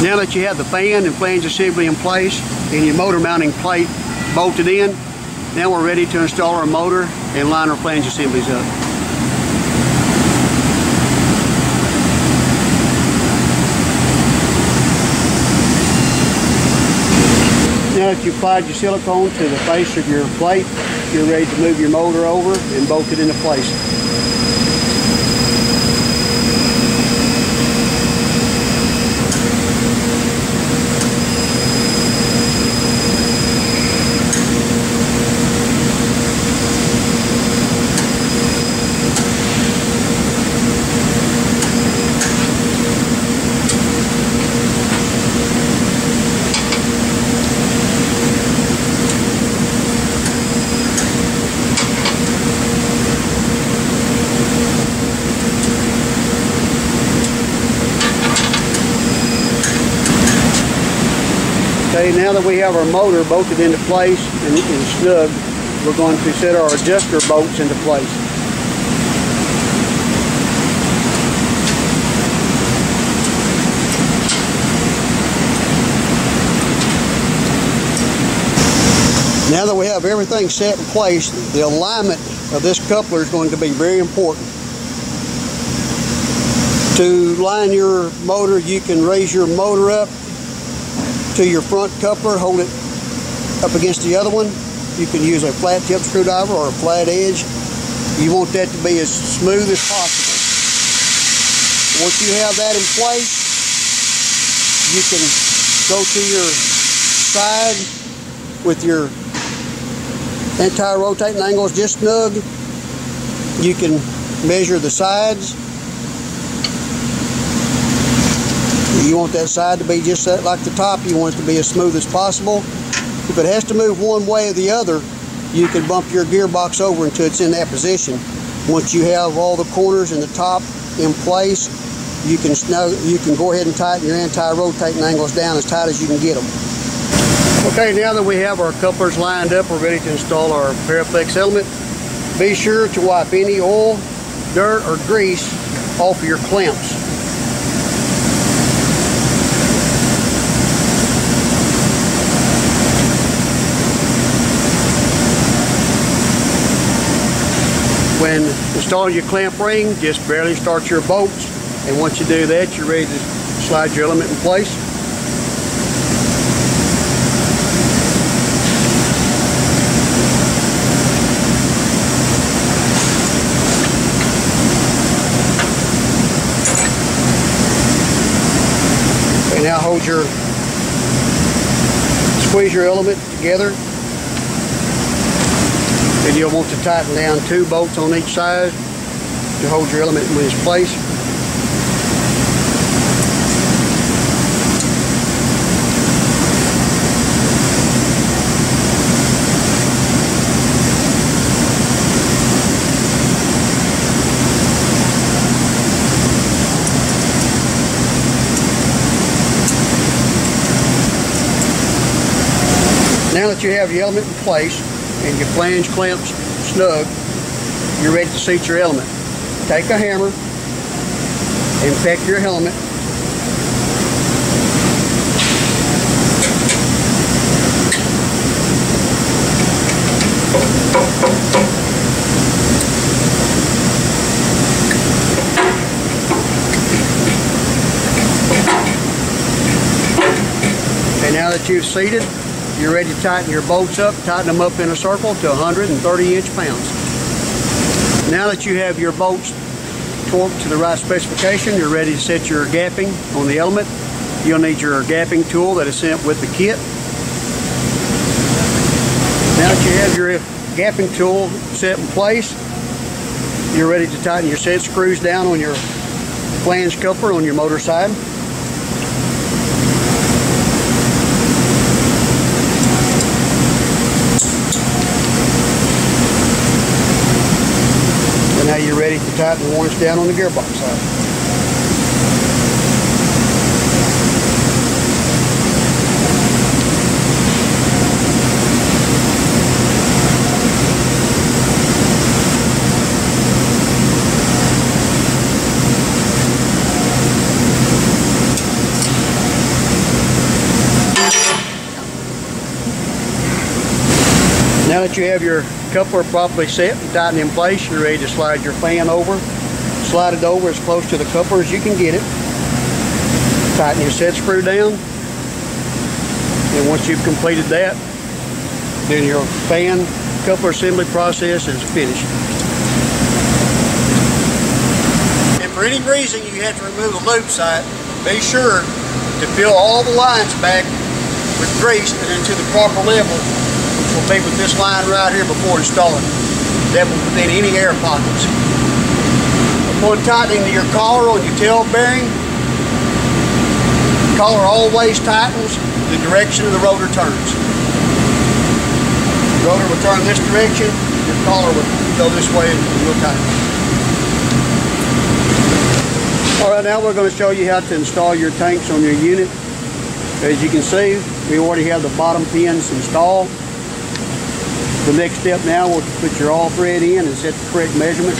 Now that you have the fan and flange assembly in place and your motor mounting plate bolted in, now we're ready to install our motor and line our flange assemblies up. Now that you've applied your silicone to the face of your plate, you're ready to move your motor over and bolt it into place. Okay, now that we have our motor bolted into place and snug, we're going to set our adjuster bolts into place. Now that we have everything set in place, the alignment of this coupler is going to be very important. To line your motor, you can raise your motor up to your front coupler, hold it up against the other one. You can use a flat tip screwdriver or a flat edge. You want that to be as smooth as possible. Once you have that in place, you can go to your side with your anti-rotating angles just snug. You can measure the sides. You want that side to be just like the top. You want it to be as smooth as possible. If it has to move one way or the other, you can bump your gearbox over until it's in that position. Once you have all the corners and the top in place, you can go ahead and tighten your anti-rotating angles down as tight as you can get them. Okay, now that we have our couplers lined up, we're ready to install our Paraflex element. Be sure to wipe any oil, dirt, or grease off of your clamps. When installing your clamp ring, just barely start your bolts, and once you do that, you're ready to slide your element in place. Okay, now squeeze your element together. And you'll want to tighten down 2 bolts on each side to hold your element in its place. Now that you have your element in place and your flange clamps snug, you're ready to seat your element. Take a hammer and peck your helmet. Okay, now that you've seated, you're ready to tighten your bolts up. Tighten them up in a circle to 130 inch-pounds. Now that you have your bolts torqued to the right specification, you're ready to set your gapping on the element. You'll need your gapping tool that is sent with the kit. Now that you have your gapping tool set in place, you're ready to tighten your set screws down on your flange coupler on your motor side. And now you're ready to tighten the ones down on the gearbox side. Now that you have your coupler properly set and tightened in place, you're ready to slide your fan over. Slide it over as close to the coupler as you can get it. Tighten your set screw down. And once you've completed that, then your fan coupler assembly process is finished. If for any reason you have to remove a loop sight, be sure to fill all the lines back with grease and into the proper level, which will be with this line right here before installing. That will prevent any air pockets. Upon tightening your collar on your tail bearing, the collar always tightens the direction of the rotor turns. The rotor will turn this direction, your collar will go this way and will tighten. Alright, now we're going to show you how to install your tanks on your unit. As you can see, we already have the bottom pins installed. The next step now will put your all thread in and set the correct measurement.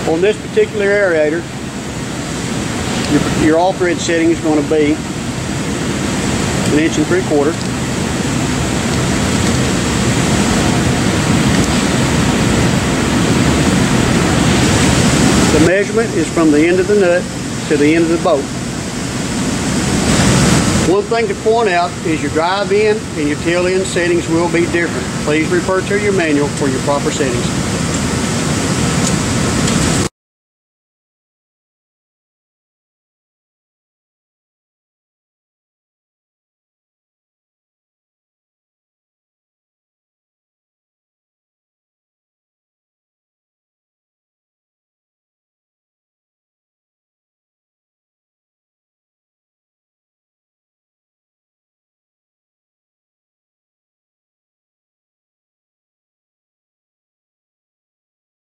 On this particular aerator, your all thread setting is going to be 1 3/4 inches. The measurement is from the end of the nut to the end of the bolt. One thing to point out is your drive in and your tail end settings will be different. Please refer to your manual for your proper settings.